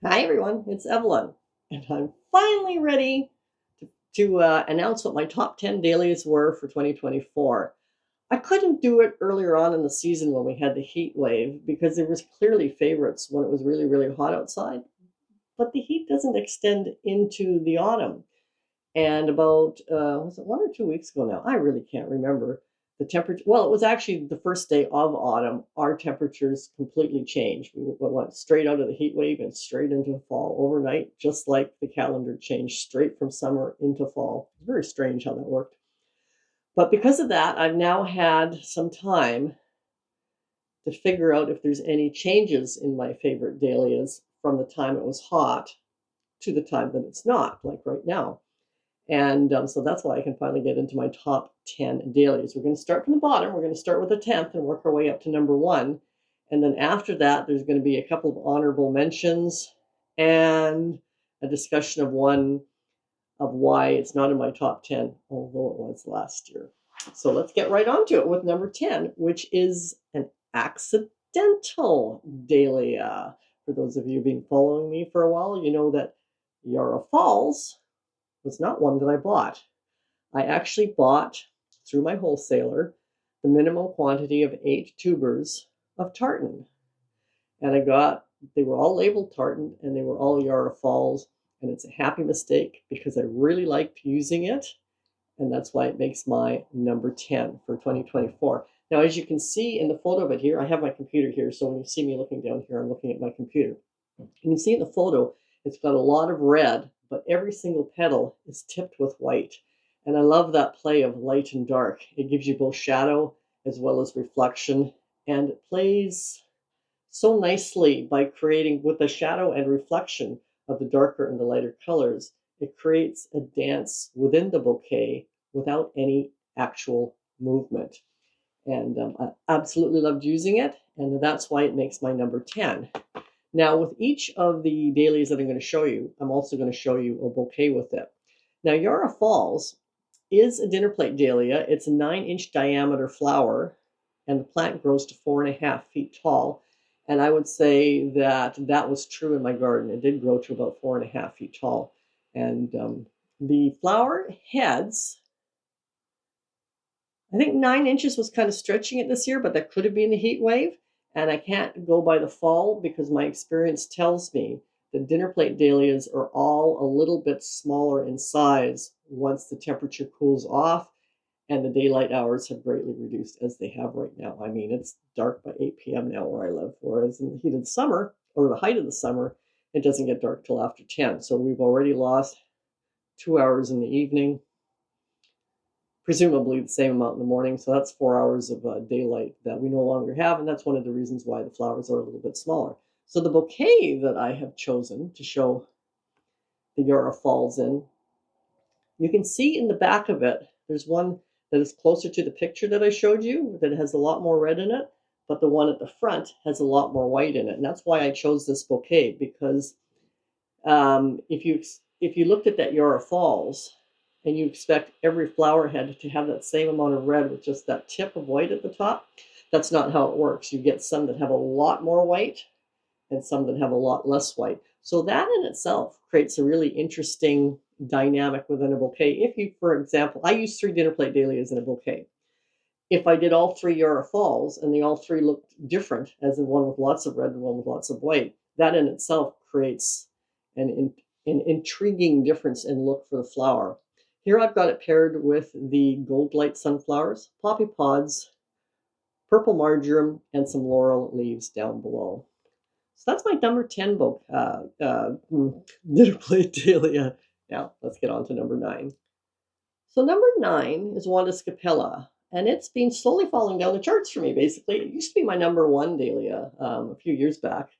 Hi everyone, it's Evelyn, and I'm finally ready to announce what my top 10 dailies were for 2024. I couldn't do it earlier on in the season when we had the heat wave because there was clearly favorites when it was really, really hot outside, but the heat doesn't extend into the autumn. And about was it 1 or 2 weeks ago now? I really can't remember the temperature. Well, it was actually the first day of autumn. Our temperatures completely changed. We went straight out of the heat wave and straight into fall overnight, just like the calendar changed straight from summer into fall. It's very strange how that worked. But because of that, I've now had some time to figure out if there's any changes in my favorite dahlias from the time it was hot to the time that it's not, like right now. And so that's why I can finally get into my top 10 dailies. We're going to start from the bottom. We're going to start with the 10th and work our way up to number one. And then after that, there's going to be a couple of honorable mentions and a discussion of one of why it's not in my top 10, although it was last year. So let's get right onto it with number 10, which is an accidental dahlia. For those of you who've been following me for a while, you know that Yarra Falls was not one that I bought. I actually bought through my wholesaler the minimum quantity of 8 tubers of tartan. And they were all labeled tartan and they were all Yarra Falls. And it's a happy mistake because I really liked using it. And that's why it makes my number 10 for 2024. Now, as you can see in the photo of it here, I have my computer here. So when you see me looking down here, I'm looking at my computer. You can see in the photo, it's got a lot of red, but every single petal is tipped with white. And I love that play of light and dark. It gives you both shadow as well as reflection, and it plays so nicely by creating with the shadow and reflection of the darker and the lighter colors. It creates a dance within the bouquet without any actual movement. And I absolutely loved using it, and that's why it makes my number 10. Now, with each of the dailies that I'm going to show you, I'm also going to show you a bouquet with it. Now, Yarra Falls is a dinner plate dahlia. It's a 9-inch diameter flower, and the plant grows to 4.5 feet tall. And I would say that that was true in my garden. It did grow to about 4.5 feet tall. And the flower heads, I think 9 inches was kind of stretching it this year, but that could have been the heat wave. And I can't go by the fall because my experience tells me that dinner plate dahlias are all a little bit smaller in size once the temperature cools off and the daylight hours have greatly reduced as they have right now. I mean, it's dark by 8 p.m. now where I live, whereas in the heat of the summer or the height of the summer, it doesn't get dark till after 10. So we've already lost 2 hours in the evening, presumably the same amount in the morning. So that's 4 hours of daylight that we no longer have. And that's one of the reasons why the flowers are a little bit smaller. So the bouquet that I have chosen to show the Yarra Falls in, you can see in the back of it, there's one that is closer to the picture that I showed you that has a lot more red in it, but the one at the front has a lot more white in it. And that's why I chose this bouquet, because if you looked at that Yarra Falls and you expect every flower head to have that same amount of red with just that tip of white at the top, that's not how it works. You get some that have a lot more white and some that have a lot less white. So that in itself creates a really interesting dynamic within a bouquet. If you, for example, I use 3 dinner plate dahlias in a bouquet. If I did all 3 Yarra Falls and they all three looked different, as in one with lots of red and one with lots of white, that in itself creates an, an intriguing difference in look for the flower. Here I've got it paired with the Gold Light sunflowers, poppy pods, purple marjoram, and some laurel leaves down below. So that's my number 10 book, dinner plate dahlia. Now let's get on to number 9. So number 9 is Wanda Scapella, and it's been slowly falling down the charts for me, basically. It used to be my number 1 dahlia a few years back.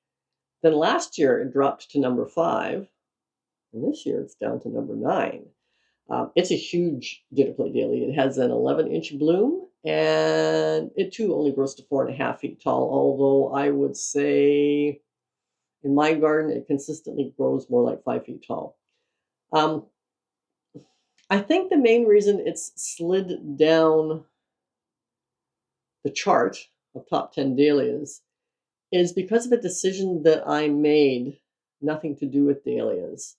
Then last year it dropped to number 5, and this year it's down to number 9. It's a huge dinner plate dahlia. It has an 11-inch bloom, and it too only grows to 4.5 feet tall, although I would say in my garden, it consistently grows more like 5 feet tall. I think the main reason it's slid down the chart of top 10 dahlias is because of a decision that I made nothing to do with dahlias.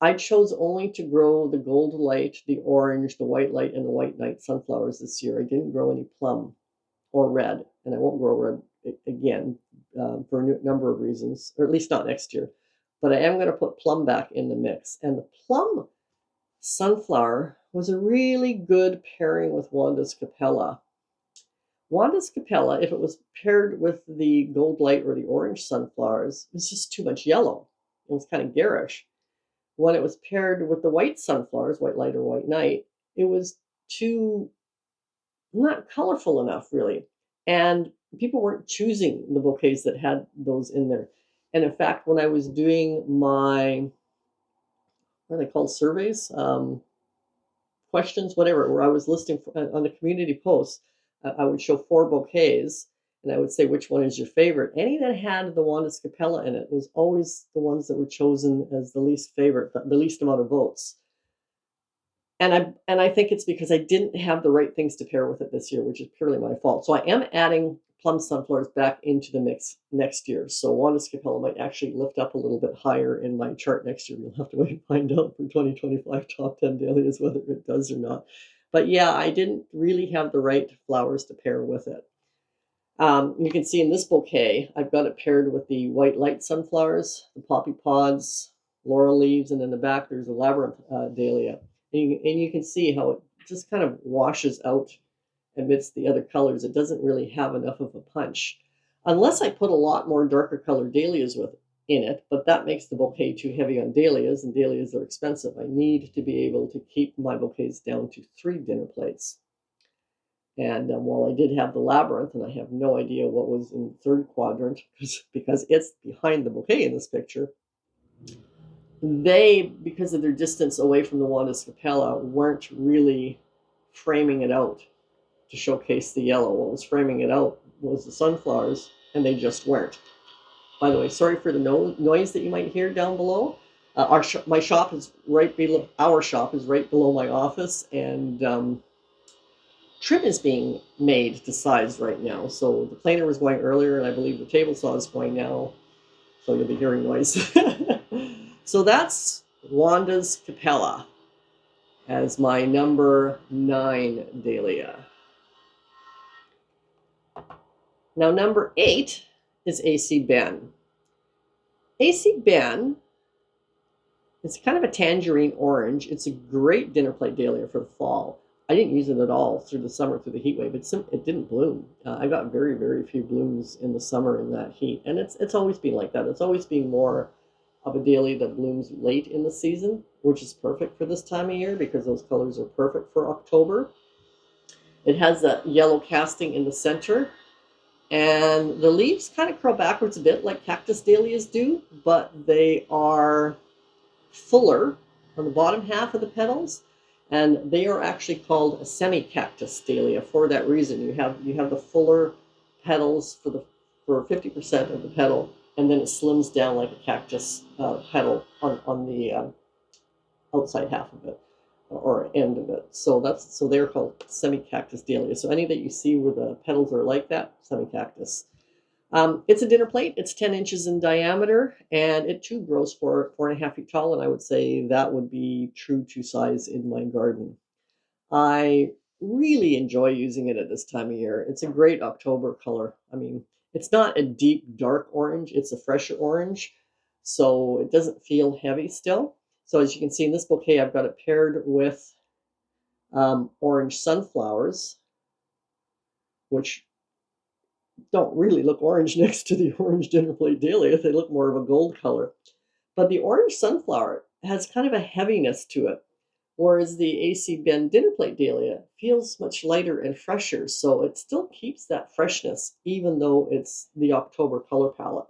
I chose only to grow the gold light, the orange, the white light, and the white night sunflowers this year. I didn't grow any plum or red, and I won't grow red again for a number of reasons, or at least not next year. But I am going to put plum back in the mix. And the plum sunflower was a really good pairing with Wanda's Capella. Wanda's Capella, if it was paired with the gold light or the orange sunflowers, it was just too much yellow. It was kind of garish. When it was paired with the white sunflowers, white light or white night, it was too not colorful enough, really. And people weren't choosing the bouquets that had those in there. And in fact, when I was doing my, what are they called, surveys, questions, whatever, where I was listing on the community posts, I would show 4 bouquets and I would say, which one is your favorite? Any that had the Wanda's Capella in it was always the ones that were chosen as the least favorite, the least amount of votes. And I think it's because I didn't have the right things to pair with it this year, which is purely my fault. So I am adding plum sunflowers back into the mix next year. So Wanda's Capella might actually lift up a little bit higher in my chart next year. You'll have to wait and find out for 2025 top 10 dahlias whether it does or not. But yeah, I didn't really have the right flowers to pair with it. You can see in this bouquet, I've got it paired with the white light sunflowers, the poppy pods, laurel leaves, and in the back there's a labyrinth dahlia. And you can see how it just kind of washes out amidst the other colors. It doesn't really have enough of a punch. Unless I put a lot more darker colored dahlias in it, but that makes the bouquet too heavy on dahlias, and dahlias are expensive. I need to be able to keep my bouquets down to 3 dinner plates. And while I did have the labyrinth, and I have no idea what was in the 3rd quadrant, because it's behind the bouquet in this picture, they, because of their distance away from the Wanda's Capella, weren't really framing it out to showcase the yellow. What was framing it out was the sunflowers, and they just weren't. By the way, sorry for the noise that you might hear down below. My shop is right below. Our shop is right below my office, and trim is being made to size right now. So the planer was going earlier, and I believe the table saw is going now. So you'll be hearing noise. So that's Wanda's Capella as my number 9 dahlia. Now number 8 is AC Ben. AC Ben is kind of a tangerine orange. It's a great dinner plate dahlia for the fall. I didn't use it at all through the summer, through the heat wave. It didn't bloom. I got very, very few blooms in the summer in that heat. And it's always been like that. It's always been more of a dahlia that blooms late in the season, which is perfect for this time of year because those colors are perfect for October. It has that yellow casting in the center, and the leaves kind of curl backwards a bit like cactus dahlias do, but they are fuller on the bottom half of the petals, and they are actually called a semi-cactus dahlia for that reason. You have the fuller petals for 50% of the petal, and then it slims down like a cactus petal on the outside half of it or end of it. So they're called semi-cactus dahlia. So any that you see where the petals are like that, semi-cactus. It's a dinner plate. It's 10 inches in diameter, and it too grows 4.5 feet tall, and I would say that would be true to size in my garden. I really enjoy using it at this time of year. It's a great October color. I mean, it's not a deep, dark orange. It's a fresher orange, so it doesn't feel heavy still. So as you can see in this bouquet, I've got it paired with orange sunflowers, which don't really look orange next to the orange dinner plate dahlia. They look more of a gold color. But the orange sunflower has kind of a heaviness to it, whereas the AC Ben dinner plate dahlia feels much lighter and fresher. So it still keeps that freshness, even though it's the October color palette.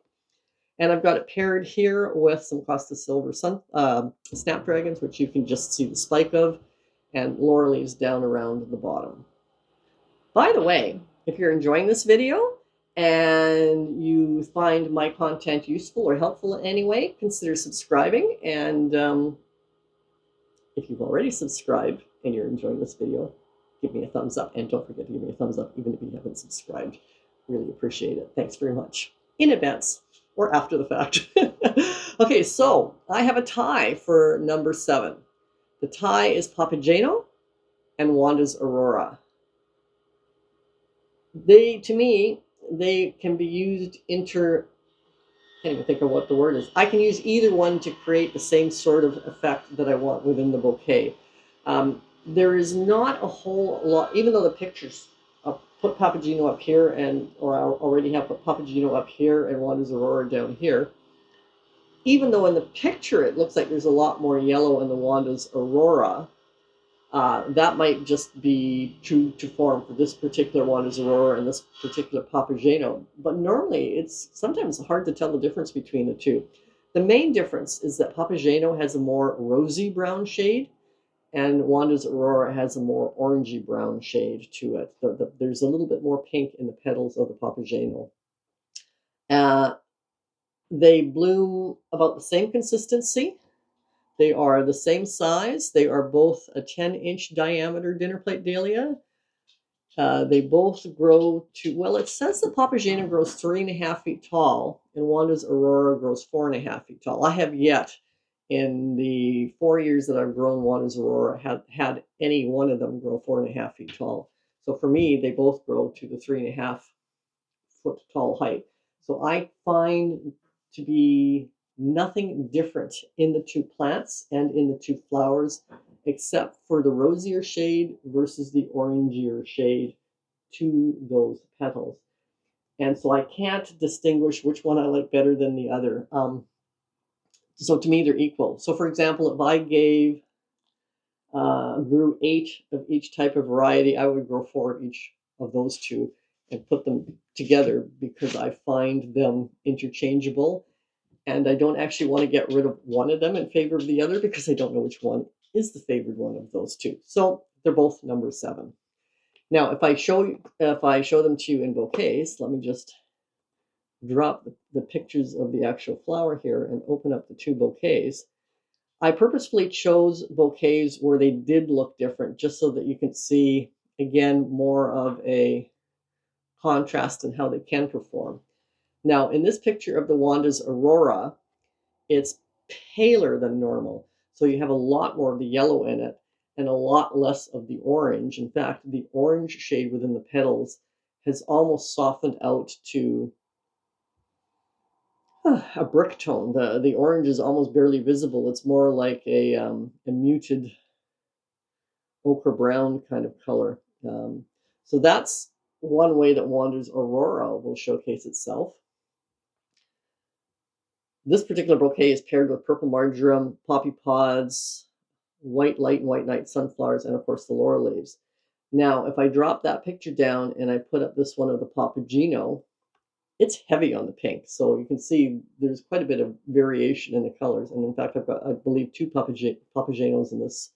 And I've got it paired here with some Costa Silver snapdragons, which you can just see the spike of, and laurel leaves down around the bottom. By the way, if you're enjoying this video and you find my content useful or helpful in any way, consider subscribing. And if you've already subscribed and you're enjoying this video, give me a thumbs up. And don't forget to give me a thumbs up even if you haven't subscribed. Really appreciate it. Thanks very much in advance. or after the fact. Okay, so I have a tie for number 7. The tie is Papageno and Wanda's Aurora. They, to me, they can be used can't even think of what the word is. I can use either one to create the same sort of effect that I want within the bouquet. There is not a whole lot, even though the pictures, I'll put Papageno up here, or I already have put Papageno up here and Wanda's Aurora down here. Even though in the picture it looks like there's a lot more yellow in the Wanda's Aurora, that might just be true to form for this particular Wanda's Aurora and this particular Papageno. But normally it's sometimes hard to tell the difference between the two. The main difference is that Papageno has a more rosy brown shade and Wanda's Aurora has a more orangey brown shade to it. There's a little bit more pink in the petals of the Papageno. They bloom about the same consistency. They are the same size. They are both a 10-inch diameter dinner plate dahlia. They both grow to, well, it says the Papageno grows 3.5 feet tall and Wanda's Aurora grows 4.5 feet tall. I have yet, in the 4 years that I've grown Wanda's Aurora, had any one of them grow 4.5 feet tall. So for me, they both grow to the 3.5 foot tall height. So I find to be nothing different in the two plants and in the two flowers, except for the rosier shade versus the orangier shade to those petals. And so I can't distinguish which one I like better than the other. So to me, they're equal. So for example, if I grew 8 of each type of variety, I would grow 4 of each of those two and put them together because I find them interchangeable. And I don't actually want to get rid of one of them in favor of the other because I don't know which one is the favored one of those two. So they're both number 7. Now, if I show them to you in bouquets, let me just drop the pictures of the actual flower here and open up the 2 bouquets. I purposefully chose bouquets where they did look different, just so that you can see, again, more of a contrast in how they can perform. Now, in this picture of the Wanda's Aurora, it's paler than normal. So you have a lot more of the yellow in it and a lot less of the orange. In fact, the orange shade within the petals has almost softened out to a brick tone. The orange is almost barely visible. It's more like a muted ochre brown kind of color. So that's one way that Wanda's Aurora will showcase itself. This particular bouquet is paired with purple marjoram, poppy pods, white light and white night sunflowers, and of course the laurel leaves. Now, if I drop that picture down and I put up this one of the Papageno, it's heavy on the pink. So you can see there's quite a bit of variation in the colors. And in fact, I've got, I believe, 2 Papagenos in this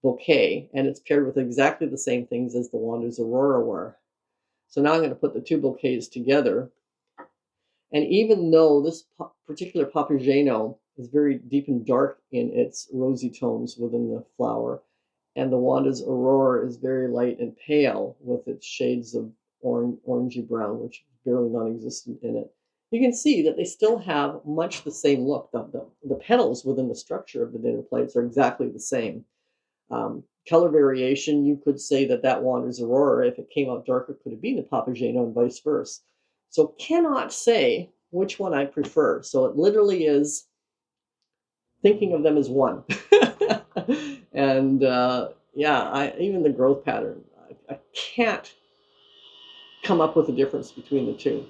bouquet, and it's paired with exactly the same things as the Wanda's Aurora were. So now I'm going to put the 2 bouquets together. And even though this particular Papageno is very deep and dark in its rosy tones within the flower, and the Wanda's Aurora is very light and pale with its shades of orangey brown, which is barely non-existent in it, you can see that they still have much the same look. The petals within the structure of the dinner plates are exactly the same. Color variation, you could say that Wanda's Aurora, if it came out darker, could have been the Papageno and vice versa. So cannot say which one I prefer. So it literally is thinking of them as one. And yeah, even the growth pattern, I can't come up with a difference between the two.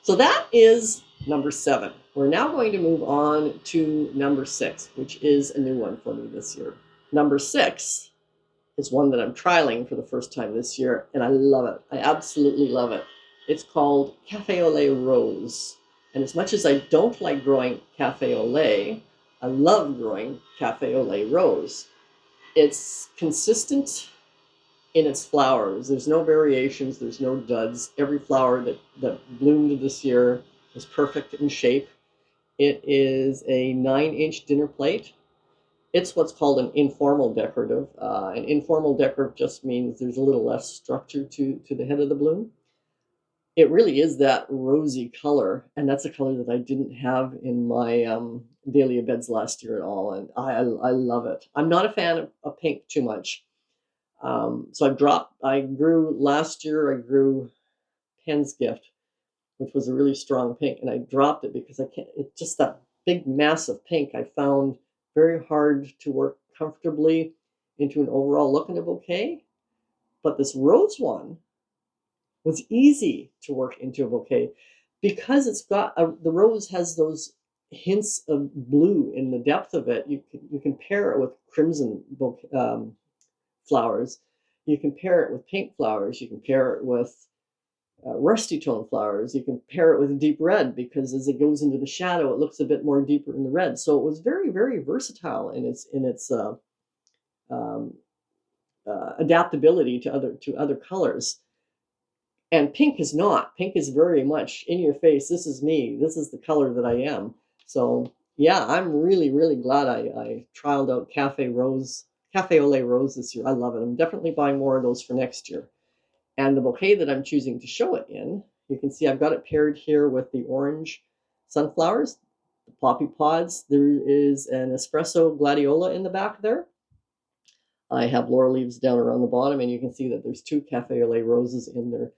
So that is number 7. We're now going to move on to number 6, which is a new one for me this year. Number 6 is one that I'm trialing for the first time this year, and I love it. I absolutely love it. It's called Cafe au lait Rose. And as much as I don't like growing Cafe au lait, I love growing Cafe au lait Rose. It's consistent in its flowers. There's no variations, there's no duds. Every flower that bloomed this year is perfect in shape. It is a 9-inch dinner plate. It's what's called an informal decorative. An informal decorative just means there's a little less structure to the head of the bloom. it really is that rosy color, and that's a color that I didn't have in my dahlia beds last year at all, and I love it. I'm not a fan of pink too much. So I grew last year, I grew Pen's Gift, which was a really strong pink, and I dropped it because I can't, it's just that big mass of pink I found very hard to work comfortably into an overall look in a bouquet. But this rose one was easy to work into a bouquet because the rose has those hints of blue in the depth of it. You can pair it with crimson flowers. You can pair it with pink flowers. You can pair it with rusty tone flowers. You can pair it with a deep red because as it goes into the shadow, it looks a bit more deeper in the red. So it was very, very versatile in its um, adaptability to other colors. And pink is not. Pink is very much in your face. This is me. This is the color that I am. So yeah, I'm really, really glad I trialed out Cafe Au Lait Rose this year. I love it. I'm definitely buying more of those for next year. And the bouquet that I'm choosing to show it in, you can see I've got it paired here with the orange sunflowers, the poppy pods. There is an espresso gladiola in the back there. I have laurel leaves down around the bottom, and you can see that there's 2 Cafe Au Lait roses in there.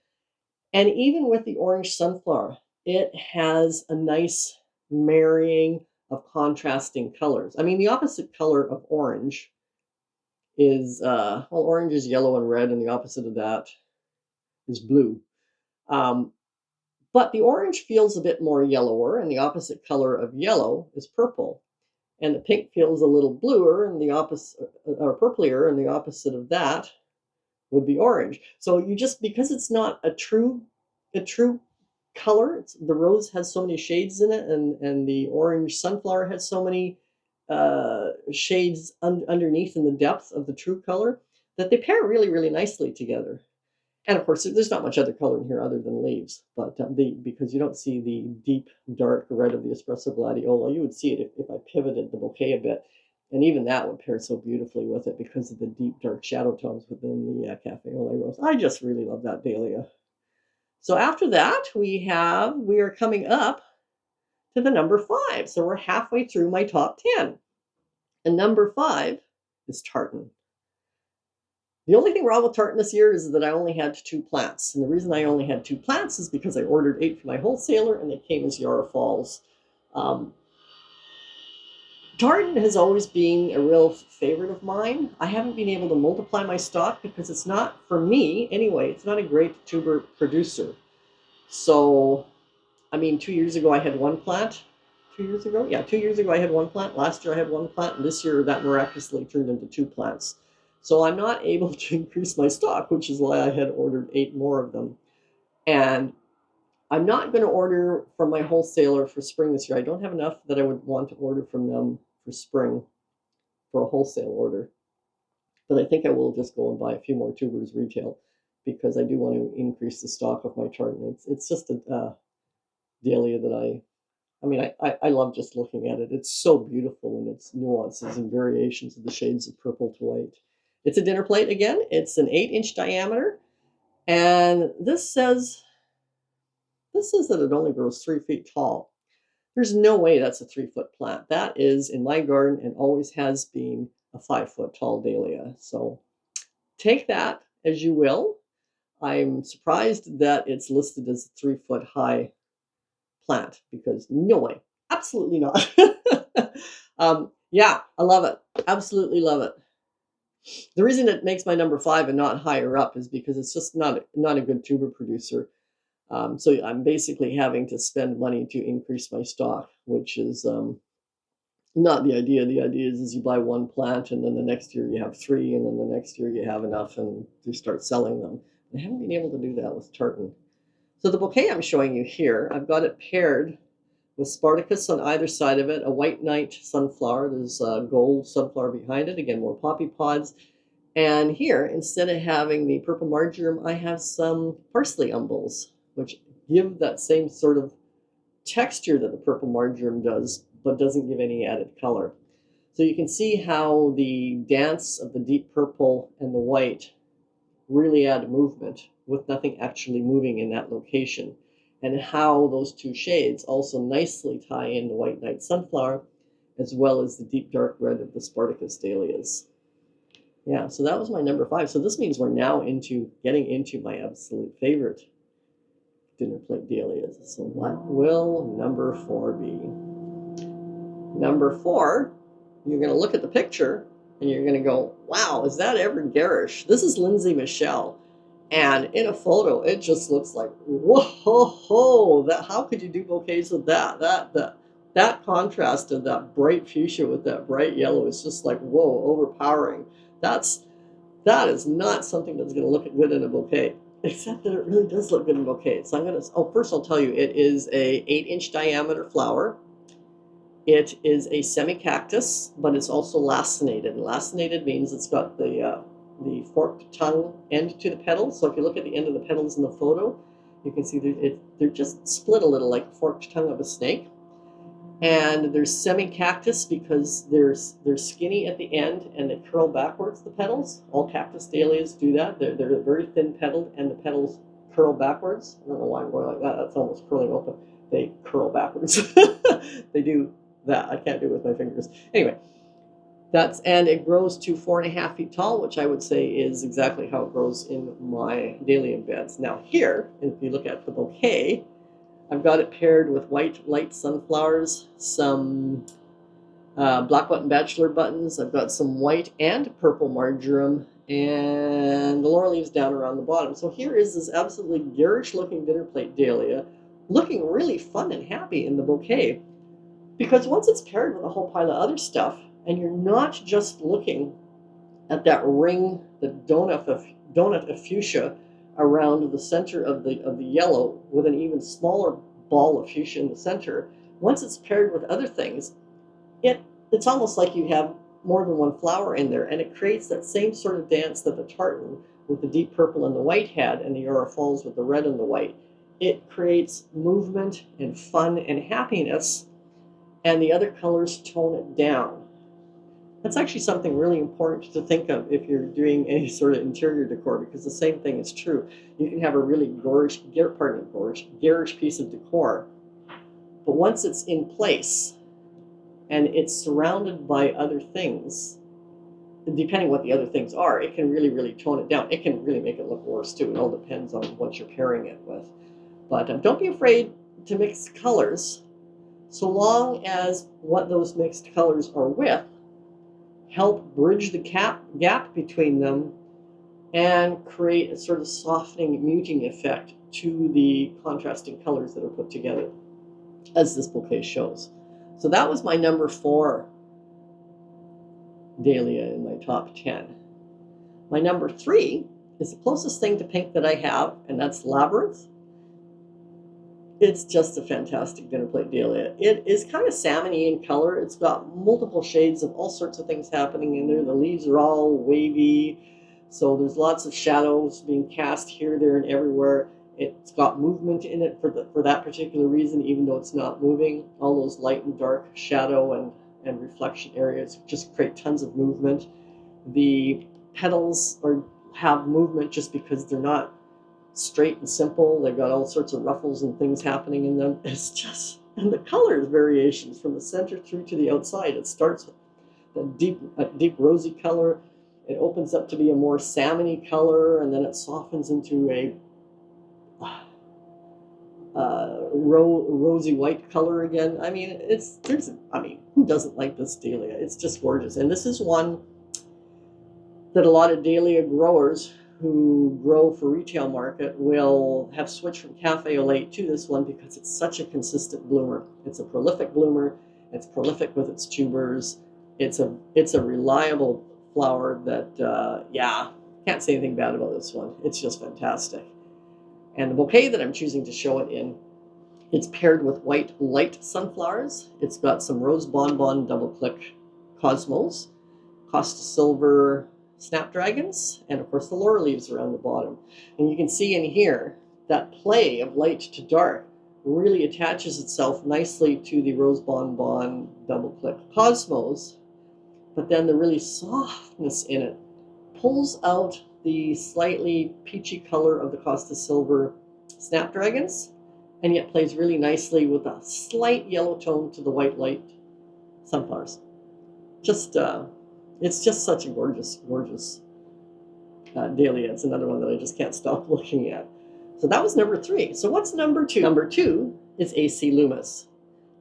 And even with the orange sunflower, it has a nice marrying of contrasting colors. I mean, the opposite color of orange is, well, orange is yellow and red, and the opposite of that is blue. But the orange feels a bit more yellower, and the opposite color of yellow is purple. And the pink feels a little bluer, and the opposite, or purplier, and the opposite of that would be orange. So you just, because it's not a true color, the rose has so many shades in it, and the orange sunflower has so many shades underneath in the depth of the true color, that they pair really, really nicely together. And of course, there's not much other color in here other than leaves, but because you don't see the deep, dark red of the espresso gladiola. You would see it if I pivoted the bouquet a bit, and even that would pair so beautifully with it because of the deep, dark shadow tones within the Cafe Au Lait Rose. I just really love that dahlia. So after that, we are coming up to the number 5. So we're halfway through my top 10. And number 5 is tartan. The only thing wrong with tartan this year is that I only had 2 plants. And the reason I only had 2 plants is because I ordered 8 from my wholesaler and they came as Yarra Falls. Tartan has always been a real favorite of mine. I haven't been able to multiply my stock because it's not, for me anyway, it's not a great tuber producer. So, I mean, 2 years ago I had 1 plant. 2 years ago? Yeah, 2 years ago I had 1 plant. Last year I had 1 plant. And this year that miraculously turned into 2 plants. So I'm not able to increase my stock, which is why I had ordered 8 more of them. And I'm not going to order from my wholesaler for spring this year. I don't have enough that I would want to order from them for spring for a wholesale order. But I think I will just go and buy a few more tubers retail because I do want to increase the stock of my tartan. It's just a dahlia that I love just looking at it. It's so beautiful in its nuances and variations of the shades of purple to white. It's a dinner plate again. It's an 8-inch diameter. And this says that it only grows 3 feet tall. There's no way that's a 3-foot plant. That is in my garden and always has been a 5-foot tall dahlia. So take that as you will. I'm surprised that it's listed as a 3-foot high plant because no way, absolutely not. Yeah, I love it. Absolutely love it. The reason it makes my number 5 and not higher up is because it's just not a good tuber producer. So I'm basically having to spend money to increase my stock, which is not the idea. The idea is you buy 1 plant and then the next year you have 3 and then the next year you have enough and you start selling them. I haven't been able to do that with tartan. So the bouquet I'm showing you here, I've got it paired with Spartacus on either side of it, a white knight sunflower. There's a gold sunflower behind it. Again, more poppy pods. And here, instead of having the purple marjoram, I have some parsley umbels, which give that same sort of texture that the purple marjoram does, but doesn't give any added color. So you can see how the dance of the deep purple and the white really add movement with nothing actually moving in that location. And how those two shades also nicely tie in the White Night Sunflower, as well as the deep dark red of the Spartacus Dahlias. Yeah, so that was my number 5. So this means we're now getting into my absolute favorite dinner plate dahlias. So what will number 4 be? Number 4, you're going to look at the picture and you're going to go, wow, is that ever garish? This is Lindsay Michelle. And in a photo, it just looks like, whoa, how could you do bouquets with that? That contrast of that bright fuchsia with that bright yellow is just like, whoa, overpowering. That is not something that's going to look good in a bouquet, except that it really does look good in a bouquet. So first I'll tell you, it is a 8-inch diameter flower. It is a semi-cactus, but it's also lacinated. And lacinated means it's got the forked tongue end to the petals. So if you look at the end of the petals in the photo, you can see they're just split a little like the forked tongue of a snake. And they're semi-cactus because they're skinny at the end and they curl backwards, the petals. All cactus dahlias do that. They're very thin petaled and the petals curl backwards. I don't know why I'm going like that. That's almost curling open. They curl backwards. They do that. I can't do it with my fingers. Anyway, and it grows to 4.5 feet tall, which I would say is exactly how it grows in my dahlia beds. Now here, if you look at the bouquet, I've got it paired with white light sunflowers, some black button bachelor buttons. I've got some white and purple marjoram, and the laurel leaves down around the bottom. So here is this absolutely garish looking dinner plate dahlia, looking really fun and happy in the bouquet. Because once it's paired with a whole pile of other stuff, and you're not just looking at that ring, the donut of fuchsia around the center of the yellow with an even smaller ball of fuchsia in the center. Once it's paired with other things, it's almost like you have more than one flower in there, and it creates that same sort of dance that the tartan with the deep purple and the white had, and the Aurora Falls with the red and the white. It creates movement and fun and happiness, and the other colors tone it down. That's actually something really important to think of if you're doing any sort of interior decor, because the same thing is true. You can have a really garish piece of decor, but once it's in place and it's surrounded by other things, depending what the other things are, it can really, really tone it down. It can really make it look worse too. It all depends on what you're pairing it with. But don't be afraid to mix colors, so long as what those mixed colors are with help bridge the gap between them and create a sort of softening, muting effect to the contrasting colors that are put together, as this bouquet shows. So that was my number 4 dahlia in my top 10. My number 3 is the closest thing to pink that I have, and that's Labyrinth. It's just a fantastic dinner plate dahlia. It is kind of salmon-y in color. It's got multiple shades of all sorts of things happening in there. The leaves are all wavy, so there's lots of shadows being cast here, there, and everywhere. It's got movement in it for that particular reason, even though it's not moving. All those light and dark shadow and reflection areas just create tons of movement. The petals have movement just because they're not straight and simple. They've got all sorts of ruffles and things happening in them. It's just, and the colors variations from the center through to the outside. It starts with a deep rosy color. It opens up to be a more salmony color, and then it softens into a rosy white color again. I mean, who doesn't like this dahlia? It's just gorgeous. And this is one that a lot of dahlia growers who grow for retail market will have switched from Cafe au Lait to this one because it's such a consistent bloomer. It's a prolific bloomer. It's prolific with its tubers. It's a reliable flower that, can't say anything bad about this one. It's just fantastic. And the bouquet that I'm choosing to show it in, it's paired with white light sunflowers. It's got some rose bonbon double click cosmos, Costa silver snapdragons, and of course the laurel leaves around the bottom. And you can see in here that play of light to dark really attaches itself nicely to the rose bonbon double click cosmos, but then the really softness in it pulls out the slightly peachy color of the Costa Silver Snapdragons, and yet plays really nicely with a slight yellow tone to the white light sunflowers. Just, it's just such a gorgeous, gorgeous dahlia. It's another one that I just can't stop looking at. So that was number 3. So what's number 2? Number 2 is AC Loomis.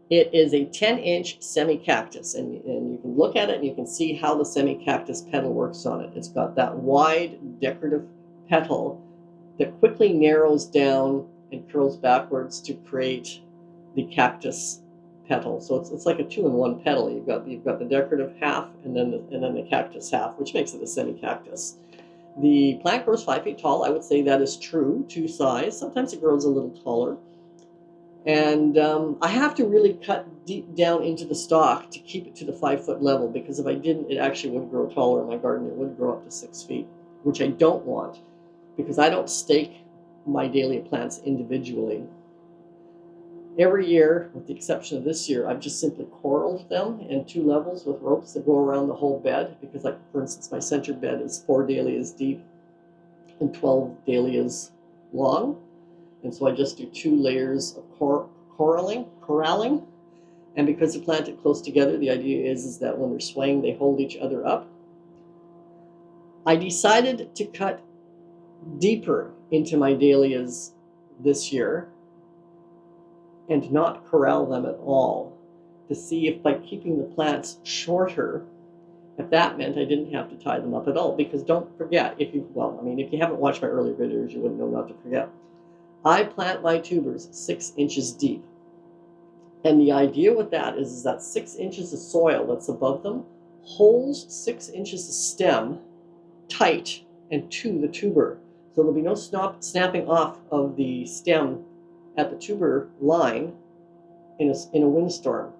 It is a 10-inch semi-cactus, and you can look at it and you can see how the semi-cactus petal works on it. It's got that wide decorative petal that quickly narrows down and curls backwards to create the cactus petal. So it's like a 2-in-1 petal. You've got the decorative half and then the cactus half, which makes it a semi-cactus. The plant grows 5 feet tall. I would say that is true to size. Sometimes it grows a little taller. And I have to really cut deep down into the stalk to keep it to the 5-foot level, because if I didn't, it actually would grow taller in my garden. It would grow up to 6 feet, which I don't want, because I don't stake my dahlia plants individually. Every year, with the exception of this year, I've just simply coraled them in 2 levels with ropes that go around the whole bed, because, like, for instance, my center bed is 4 dahlias deep and 12 dahlias long. And so I just do 2 layers of coralling. And because they're planted close together, the idea is that when they're swaying, they hold each other up. I decided to cut deeper into my dahlias this year and not corral them at all, to see if by keeping the plants shorter, if that meant I didn't have to tie them up at all. Because don't forget, if you haven't watched my earlier videos, you wouldn't know not to forget. I plant my tubers 6 inches deep. And the idea with that is that 6 inches of soil that's above them holds 6 inches of stem tight and to the tuber. So there'll be no snapping off of the stem at the tuber line in a windstorm,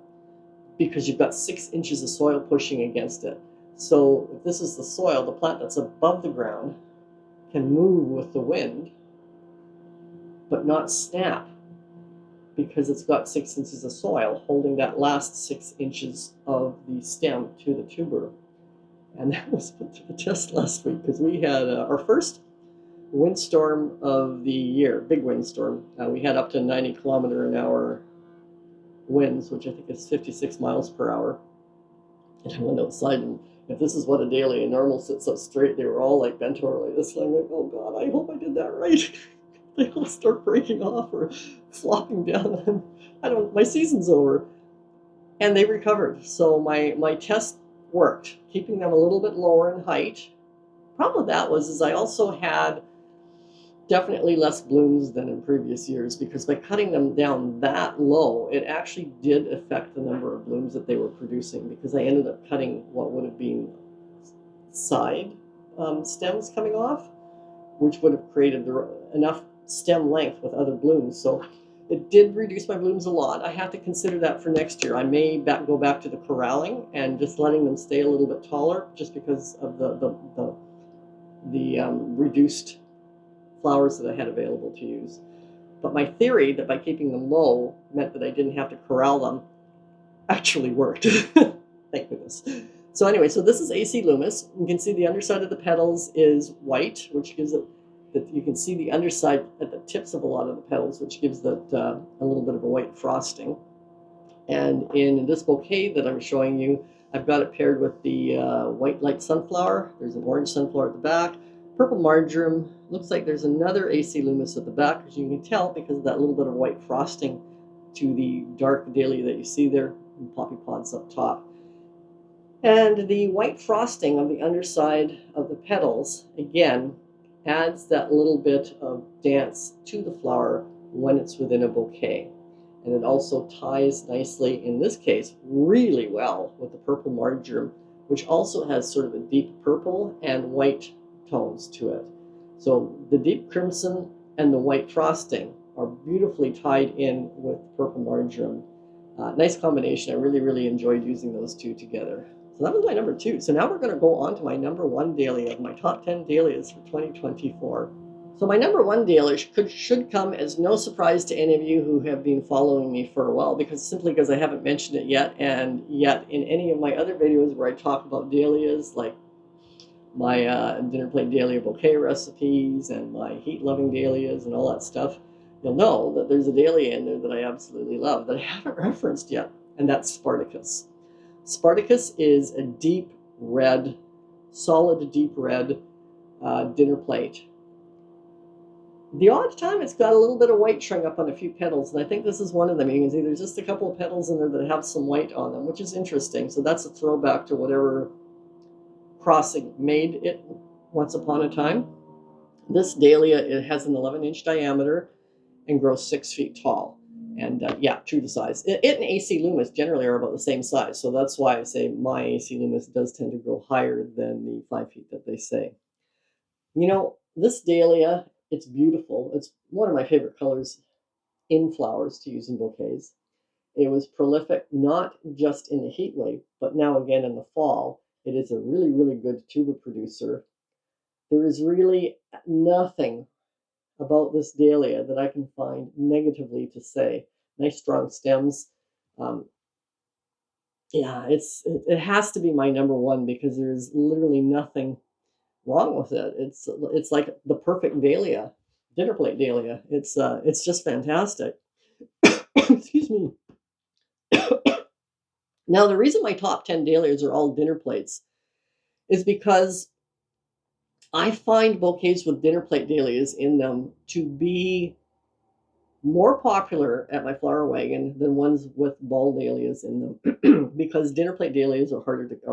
because you've got 6 inches of soil pushing against it. So if this is the soil, the plant that's above the ground can move with the wind, but not snap, because it's got 6 inches of soil holding that last 6 inches of the stem to the tuber. And that was put to the test last week, because we had our first windstorm of the year, big windstorm. We had up to 90-kilometer-an-hour winds, which I think is 56 miles per hour. And I went outside, and if this is what a dahlia normal sits up straight, they were all like bent over like this. And I'm like, oh God, I hope I did that right. They all start breaking off or flopping down. My season's over. And they recovered. So my test worked, keeping them a little bit lower in height. Problem with that was I also had definitely less blooms than in previous years, because by cutting them down that low, it actually did affect the number of blooms that they were producing, because I ended up cutting what would have been side stems coming off, which would have created enough stem length with other blooms. So it did reduce my blooms a lot. I have to consider that for next year. I may go back to the corralling and just letting them stay a little bit taller, just because of the reduced flowers that I had available to use. But my theory that by keeping them low meant that I didn't have to corral them actually worked. Thank goodness. So anyway, so this is AC Loomis. You can see the underside of the petals is white, which gives it that you can see the underside at the tips of a lot of the petals, which gives that a little bit of a white frosting. And in this bouquet that I'm showing you, I've got it paired with the white light sunflower. There's an orange sunflower at the back. Purple marjoram. Looks like there's another AC Loomis at the back, as you can tell, because of that little bit of white frosting to the dark dahlia that you see there, and poppy pods up top. And the white frosting of the underside of the petals, again, adds that little bit of dance to the flower when it's within a bouquet. And it also ties nicely, in this case, really well with the purple marjoram, which also has sort of a deep purple and white tones to it. So the deep crimson and the white frosting are beautifully tied in with purple marjoram. Nice combination. I really, really enjoyed using those two together. So that was my number 2. So now we're going to go on to my number 1 dahlia of my top 10 dahlias for 2024. So my number 1 dahlia should come as no surprise to any of you who have been following me for a while, because I haven't mentioned it yet, and yet in any of my other videos where I talk about dahlias, like my dinner plate dahlia bouquet recipes and my heat-loving dahlias and all that stuff, you'll know that there's a dahlia in there that I absolutely love that I haven't referenced yet, and that's Spartacus. Spartacus is a deep red, solid deep red dinner plate. The odd time it's got a little bit of white showing up on a few petals, and I think this is one of them. You can see there's just a couple of petals in there that have some white on them, which is interesting. So that's a throwback to whatever crossing made it once upon a time. This dahlia, it has an 11-inch diameter and grows 6 feet tall. And yeah, true to size. It and AC Loomis generally are about the same size. So that's why I say my AC Loomis does tend to grow higher than the 5 feet that they say. You know, this dahlia, it's beautiful. It's one of my favorite colors in flowers to use in bouquets. It was prolific not just in the heat wave, but now again in the fall. It is a really, really good tuber producer. There is really nothing about this dahlia that I can find negatively to say. Nice strong stems. Um, yeah, it has to be my number one because there's literally nothing wrong with it. It's like the perfect dahlia, dinner plate dahlia. It's just fantastic. Excuse me. Now the reason my top 10 dahlias are all dinner plates is because I find bouquets with dinner plate dahlias in them to be more popular at my flower wagon than ones with ball dahlias in them because dinner plate dahlias are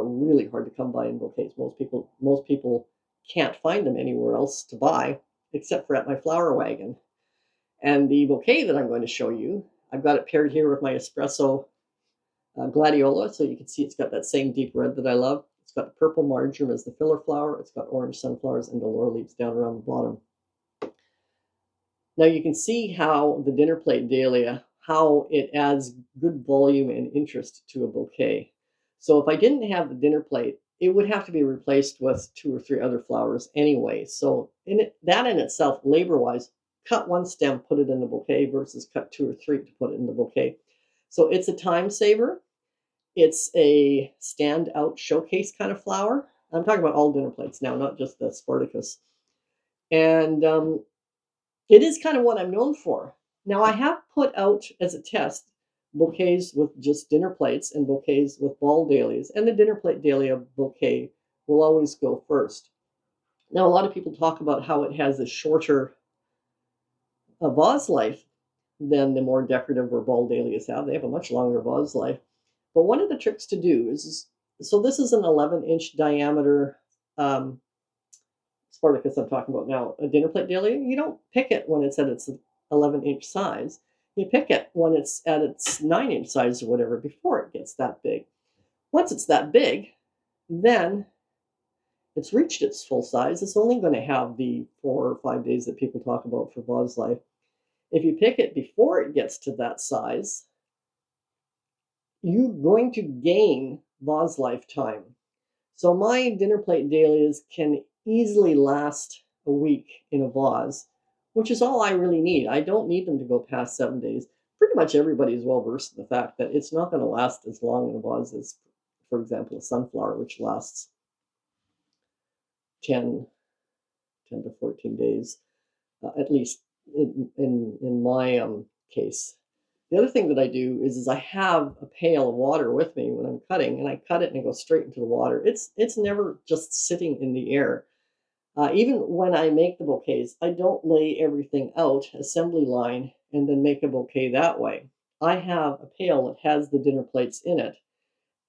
really hard to come by in bouquets. Most people can't find them anywhere else to buy except for at my flower wagon. And the bouquet that I'm going to show you, I've got it paired here with my espresso gladiola, so you can see it's got that same deep red that I love. It's got purple marjoram as the filler flower. It's got orange sunflowers and the laurel leaves down around the bottom. Now you can see how the dinner plate dahlia, how it adds good volume and interest to a bouquet. So if I didn't have the dinner plate, it would have to be replaced with 2 or 3 other flowers anyway. So that in itself, labor-wise, cut one stem, put it in the bouquet versus cut 2 or 3 to put it in the bouquet. So it's a time saver. It's a stand-out showcase kind of flower. I'm talking about all dinner plates now, not just the Spartacus. And it is kind of what I'm known for. Now, I have put out as a test bouquets with just dinner plates and bouquets with ball dahlias, and the dinner plate dahlia bouquet will always go first. Now, a lot of people talk about how it has a shorter vase life than the more decorative or ball dahlias have. They have a much longer vase life. But one of the tricks to do is, so this is an 11-inch diameter Spartacus I'm talking about now, a dinner plate dahlia. You don't pick it when it's at its 11-inch size. You pick it when it's at its 9-inch size or whatever before it gets that big. Once it's that big, then it's reached its full size. It's only going to have the 4 or 5 days that people talk about for vase life. If you pick it before it gets to that size, you're going to gain vase lifetime. So my dinner plate dahlias can easily last a week in a vase, which is all I really need. I don't need them to go past 7 days. Pretty much everybody is well versed in the fact that it's not going to last as long in a vase as, for example, a sunflower, which lasts 10 to 14 days, at least in my case. The other thing that I do is I have a pail of water with me when I'm cutting, and I cut it and it goes straight into the water. It's never just sitting in the air. Even when I make the bouquets, I don't lay everything out assembly line and then make a bouquet that way. I have a pail that has the dinner plates in it,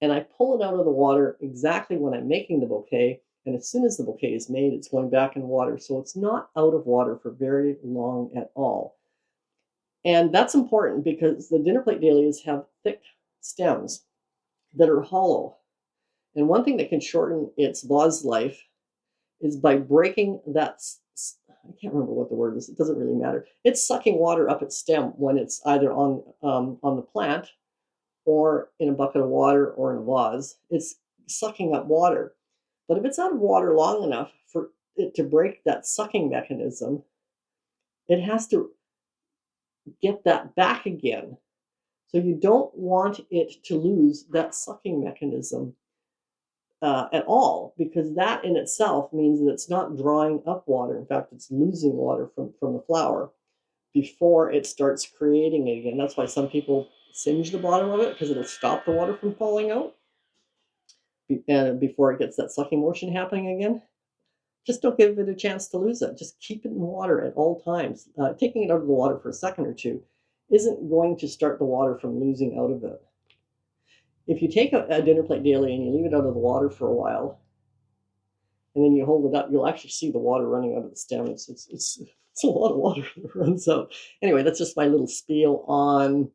and I pull it out of the water exactly when I'm making the bouquet. And as soon as the bouquet is made, it's going back in water. So it's not out of water for very long at all. And that's important because the dinner plate dahlias have thick stems that are hollow. And one thing that can shorten its vase life is by breaking that, I can't remember what the word is, it doesn't really matter. It's sucking water up its stem when it's either on the plant or in a bucket of water or in a vase. It's sucking up water. But if it's out of water long enough for it to break that sucking mechanism, it has to get that back again. So you don't want it to lose that sucking mechanism. at all, because that in itself means that it's not drawing up water. In fact, it's losing water from the flower before it starts creating it again. That's why some people singe the bottom of it, because it'll stop the water from falling out before it gets that sucking motion happening again. Just don't give it a chance to lose it. Just keep it in water at all times. Taking it out of the water for a second or two isn't going to start the water from losing out of it. If you take a dinner plate dahlia and you leave it out of the water for a while, and then you hold it up, you'll actually see the water running out of the stem. It's a lot of water that runs out. Anyway, that's just my little spiel on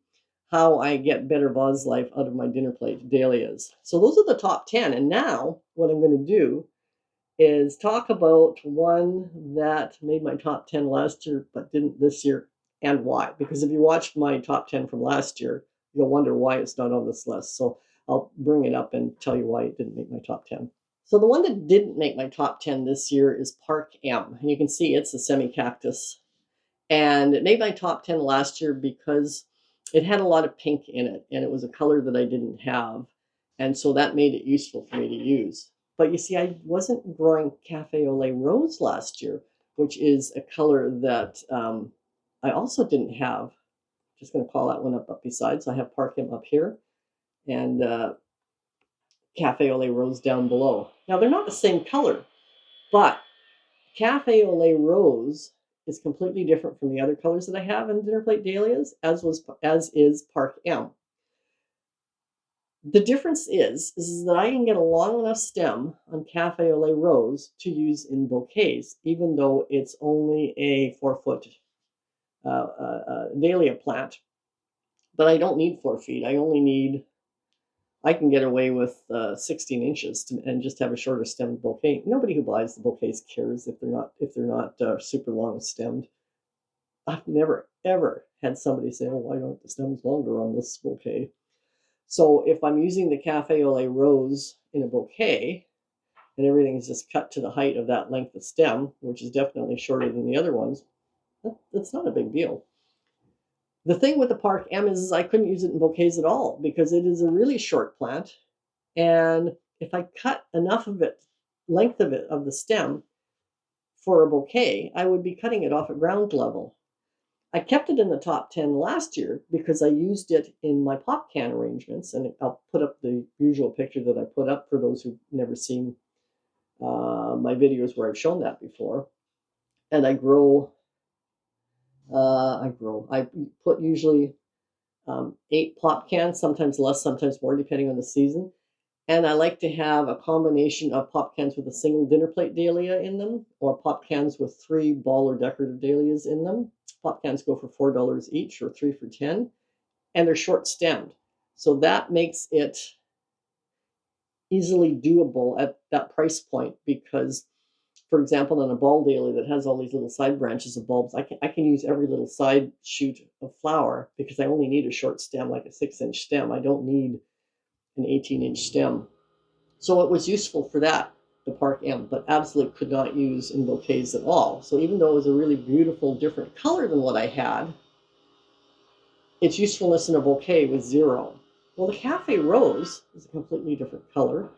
how I get better buzz life out of my dinner plate dahlias. So those are the top 10. And now what I'm going to do is talk about one that made my top 10 last year but didn't this year, and why. Because if you watched my top 10 from last year, you'll wonder why it's not on this list. So I'll bring it up and tell you why it didn't make my top 10. So the one that didn't make my top 10 this year is Park M. And you can see it's a semi-cactus. And it made my top 10 last year because it had a lot of pink in it, and it was a color that I didn't have. And so that made it useful for me to use. But you see, I wasn't growing Cafe au lait rose last year, which is a color that I also didn't have. Just going to call that one up beside. So I have Park M up here and Cafe au lait rose down below. Now, they're not the same color, but Cafe au lait rose is completely different from the other colors that I have in dinner plate dahlias, as is Park M. The difference is that I can get a long enough stem on Cafe au lait rose to use in bouquets, even though it's only a 4-foot dahlia plant. But I don't need 4 feet. I can get away with 16 inches and just have a shorter stemmed bouquet. Nobody who buys the bouquets cares if they're not super long stemmed. I've never ever had somebody say, "Oh, why aren't the stems longer on this bouquet?" So if I'm using the Cafe au lait rose in a bouquet and everything is just cut to the height of that length of stem, which is definitely shorter than the other ones, that's not a big deal. The thing with the Park M is I couldn't use it in bouquets at all because it is a really short plant. And if I cut enough of it, length of it, of the stem for a bouquet, I would be cutting it off at ground level. I kept it in the top 10 last year because I used it in my pop can arrangements, and I'll put up the usual picture that I put up for those who've never seen my videos where I've shown that before. And I put usually 8 pop cans, sometimes less, sometimes more, depending on the season. And I like to have a combination of pop cans with a single dinner plate dahlia in them, or pop cans with 3 ball or decorative dahlias in them. Pop cans go for $4 each, or 3 for $10, and they're short stemmed. So that makes it easily doable at that price point because, for example, in a ball dahlia that has all these little side branches of bulbs, I can use every little side shoot of flower because I only need a short stem, like a 6-inch stem. I don't need an 18-inch stem. So it was useful for that, the Park M, but absolutely could not use in bouquets at all. So even though it was a really beautiful, different color than what I had, its usefulness in a bouquet was 0. Well, the Cafe Rose is a completely different color.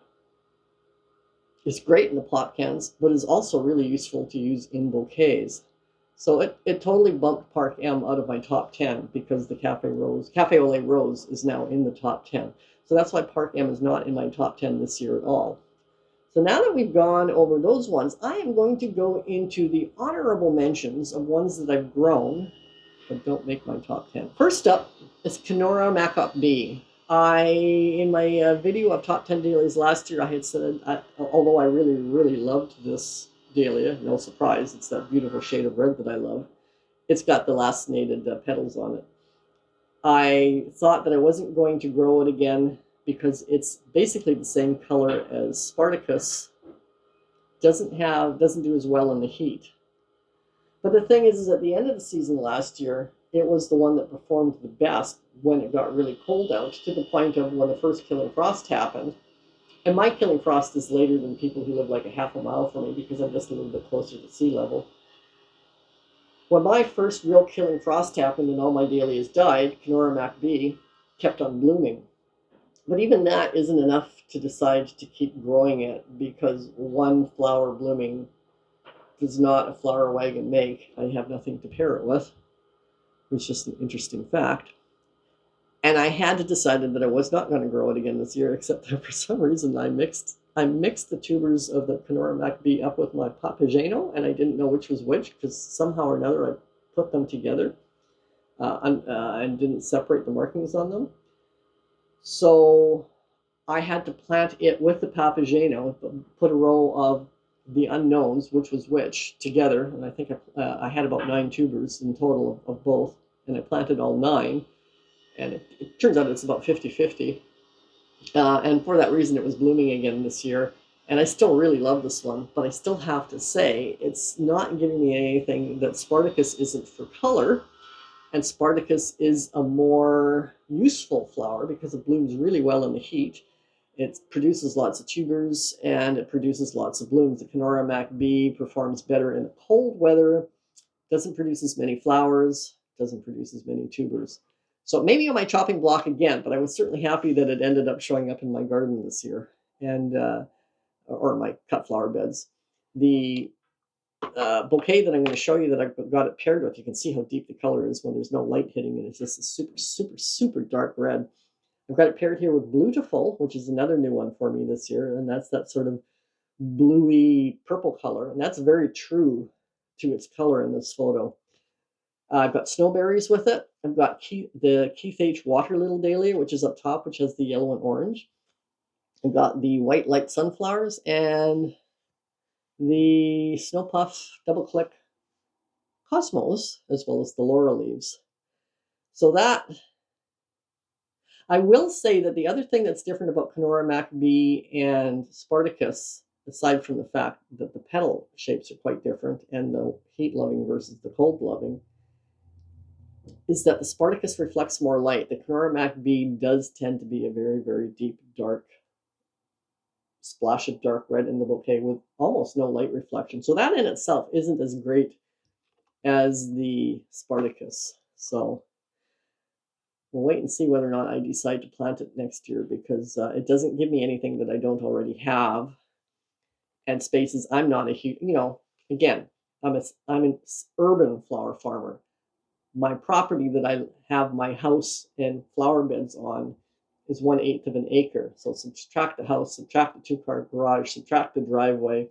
It's great in the pop cans, but is also really useful to use in bouquets. So it totally bumped Park M out of my top 10 because the Cafe au lait rose is now in the top 10. So that's why Park M is not in my top 10 this year at all. So now that we've gone over those ones, I am going to go into the honorable mentions of ones that I've grown but don't make my top 10. First up is Kenora Macop B. In my video of top 10 dahlias last year, I had said, although I really, really loved this dahlia, no surprise, it's that beautiful shade of red that I love, it's got the lacinated petals on it. I thought that I wasn't going to grow it again because it's basically the same color as Spartacus. Doesn't do as well in the heat. But the thing is at the end of the season last year, it was the one that performed the best when it got really cold out, to the point of when the first killing frost happened. And my killing frost is later than people who live like a half a mile from me because I'm just a little bit closer to sea level. When my first real killing frost happened and all my dahlias died, Kenora Mac B kept on blooming. But even that isn't enough to decide to keep growing it, because one flower blooming does not a flower wagon make. I have nothing to pair it with, which is just an interesting fact. And I had to decide that I was not going to grow it again this year, except that for some reason I mixed the tubers of the Kenora MacB up with my Papageno, and I didn't know which was which, because somehow or another I put them together and didn't separate the markings on them. So I had to plant it with the Papageno, put a row of the unknowns, which was which, together. And I think I had about 9 tubers in total of both. And I planted all 9. And it turns out it's about 50-50. And for that reason, it was blooming again this year. And I still really love this one. But I still have to say, it's not giving me anything that Spartacus isn't for color. And Spartacus is a more useful flower because it blooms really well in the heat. It produces lots of tubers and it produces lots of blooms. The Kenora MacB performs better in cold weather, doesn't produce as many flowers, doesn't produce as many tubers. So maybe on my chopping block again, but I was certainly happy that it ended up showing up in my garden this year, and or my cut flower beds. The bouquet that I'm going to show you that I've got it paired with, you can see how deep the color is when there's no light hitting it. It's just a super, super, super dark red. I've got it paired here with Bluetiful, which is another new one for me this year, and that's that sort of bluey purple color, and that's very true to its color in this photo. I've got snowberries with it. I've got the Keith H. Water Little Dahlia, which is up top, which has the yellow and orange. I've got the white light sunflowers and the Snow Puff Double Click Cosmos, as well as the laurel leaves. So that, I will say that the other thing that's different about Kenora MacB and Spartacus, aside from the fact that the petal shapes are quite different and the heat-loving versus the cold-loving, is that the Spartacus reflects more light. The Kenora MacB does tend to be a very, very deep, dark splash of dark red in the bouquet with almost no light reflection. So that in itself isn't as great as the Spartacus. So we'll wait and see whether or not I decide to plant it next year, because it doesn't give me anything that I don't already have. And spaces, I'm not a huge, again, I'm an urban flower farmer. My property that I have my house and flower beds on is 1/8 of an acre. So subtract the house, subtract the 2-car garage, subtract the driveway,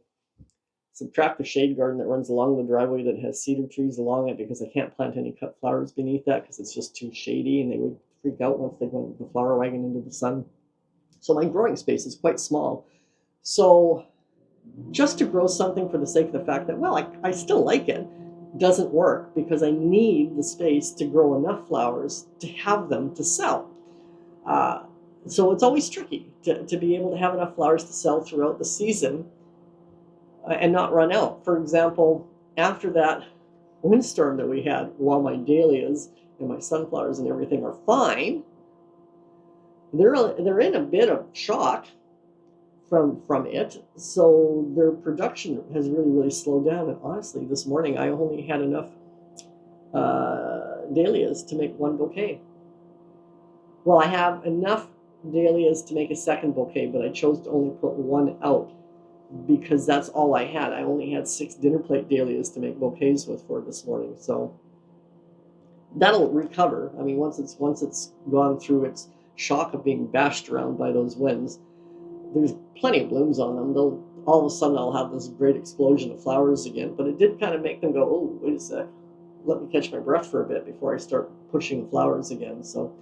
subtract the shade garden that runs along the driveway that has cedar trees along it, because I can't plant any cut flowers beneath that because it's just too shady and they would freak out once they go the flower wagon into the sun. So my growing space is quite small. So just to grow something for the sake of the fact that, well, I still like it, doesn't work, because I need the space to grow enough flowers to have them to sell. So it's always tricky to be able to have enough flowers to sell throughout the season and not run out. For example, after that windstorm that we had, while my dahlias and my sunflowers and everything are fine, they're in a bit of shock from it, so their production has really slowed down. And honestly, this morning I only had enough dahlias to make 1 bouquet. Well, I have enough dahlias to make a 2nd bouquet, but I chose to only put 1 out because that's all I had. I only had 6 dinner plate dahlias to make bouquets with for this morning. So that'll recover. I mean, once it's gone through its shock of being bashed around by those winds, there's plenty of blooms on them. All of a sudden I'll have this great explosion of flowers again. But it did kind of make them go, oh, wait a sec, let me catch my breath for a bit before I start pushing flowers again. So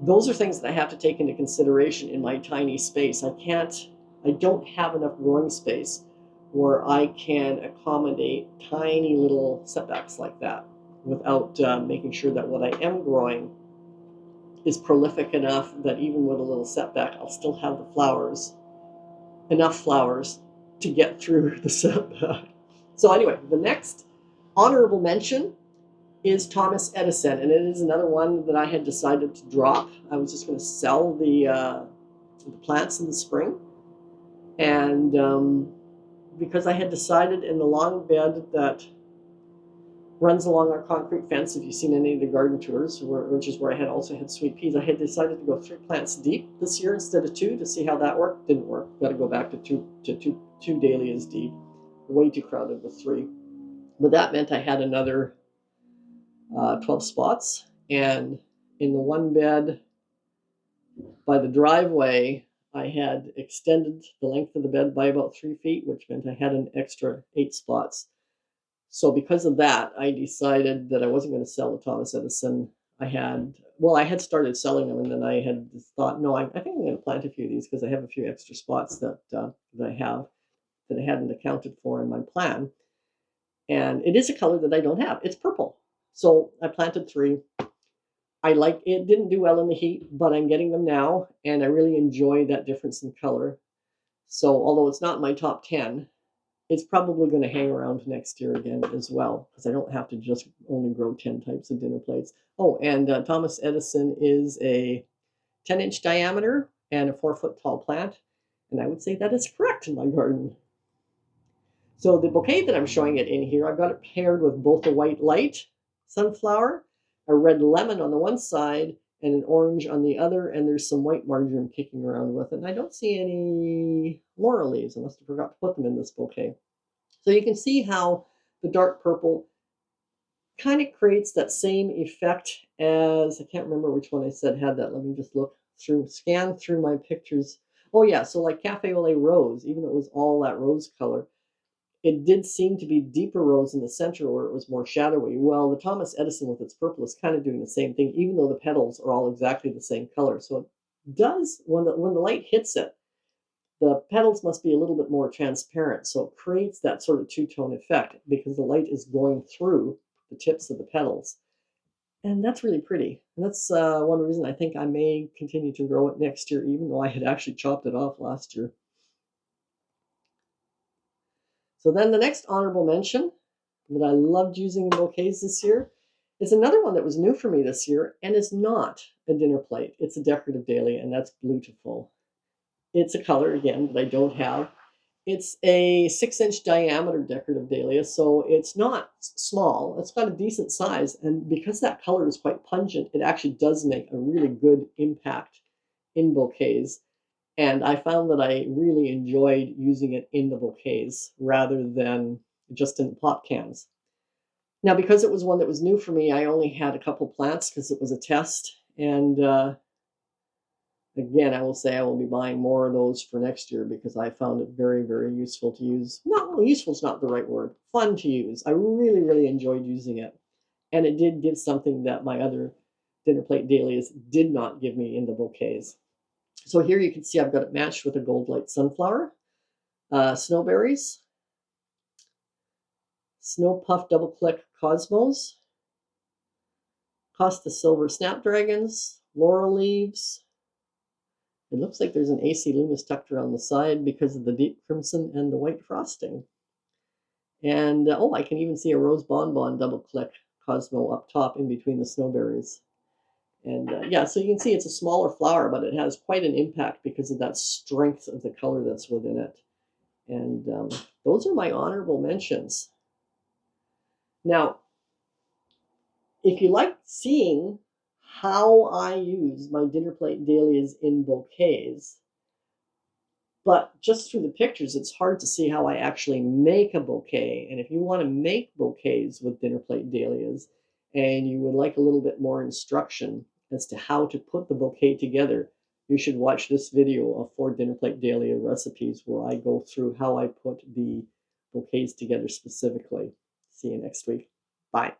those are things that I have to take into consideration in my tiny space. I don't have enough growing space where I can accommodate tiny little setbacks like that without making sure that what I am growing is prolific enough that even with a little setback, I'll still have the flowers, enough flowers to get through the setback. So anyway, the next honorable mention is Thomas Edison, and it is another one that I had decided to drop. I was just going to sell the plants in the spring, and because I had decided in the long bed that runs along our concrete fence. If you've seen any of the garden tours, which is where I had also had sweet peas, I had decided to go 3 plants deep this year instead of 2 to see how that worked. Didn't work. Got to go back to two dahlias deep. Way too crowded with 3. But that meant I had another 12 spots. And in the one bed by the driveway, I had extended the length of the bed by about 3 feet, which meant I had an extra 8 spots. So because of that, I decided that I wasn't going to sell the Thomas Edison. I had started selling them, and then I had thought, no, I think I'm going to plant a few of these because I have a few extra spots that I have that I hadn't accounted for in my plan. And it is a color that I don't have. It's purple. So I planted 3. I like it. Didn't do well in the heat, but I'm getting them now, and I really enjoy that difference in color. So although it's not my top 10, it's probably going to hang around next year again as well, because I don't have to just only grow 10 types of dinner plates. Oh, and Thomas Edison is a 10-inch diameter and a 4-foot tall plant, and I would say that is correct in my garden. So the bouquet that I'm showing it in here, I've got it paired with both a white light sunflower, a red lemon on the one side, and an orange on the other, and there's some white marjoram kicking around with it. And I don't see any laurel leaves. I must have forgot to put them in this bouquet. So you can see how the dark purple kind of creates that same effect as, I can't remember which one I said had that. Let me just scan through my pictures. Oh yeah, so like Cafe Au Lait Rose, even though it was all that rose color, it did seem to be deeper rose in the center where it was more shadowy. Well, the Thomas Edison with its purple is kind of doing the same thing, even though the petals are all exactly the same color. So it does, when the light hits it, the petals must be a little bit more transparent. So it creates that sort of two-tone effect because the light is going through the tips of the petals. And that's really pretty. And that's one reason I think I may continue to grow it next year, even though I had actually chopped it off last year. So then the next honorable mention that I loved using in bouquets this year is another one that was new for me this year and is not a dinner plate. It's a decorative dahlia, and that's Beautiful. It's a color, again, that I don't have. It's a 6-inch diameter decorative dahlia, so it's not small. It's got a decent size, and because that color is quite pungent, it actually does make a really good impact in bouquets. And I found that I really enjoyed using it in the bouquets rather than just in pop cans. Now, because it was one that was new for me, I only had a couple plants because it was a test. And again, I will say I will be buying more of those for next year because I found it very, very useful to use. No, useful is not the right word. Fun to use. I really, really enjoyed using it. And it did give something that my other dinner plate dahlias did not give me in the bouquets. So here you can see I've got it matched with a gold light sunflower, snowberries, snow puff double click cosmos, Costa silver snapdragons, laurel leaves. It looks like there's an AC Loomis tucked around the side because of the deep crimson and the white frosting. And oh, I can even see a rose bonbon double click cosmo up top in between the snowberries. And yeah, so you can see it's a smaller flower, but it has quite an impact because of that strength of the color that's within it. And those are my honorable mentions. Now, if you like seeing how I use my dinner plate dahlias in bouquets, but just through the pictures, it's hard to see how I actually make a bouquet. And if you want to make bouquets with dinner plate dahlias and you would like a little bit more instruction as to how to put the bouquet together, you should watch this video of 4 dinner plate dahlia recipes where I go through how I put the bouquets together specifically. See you next week. Bye.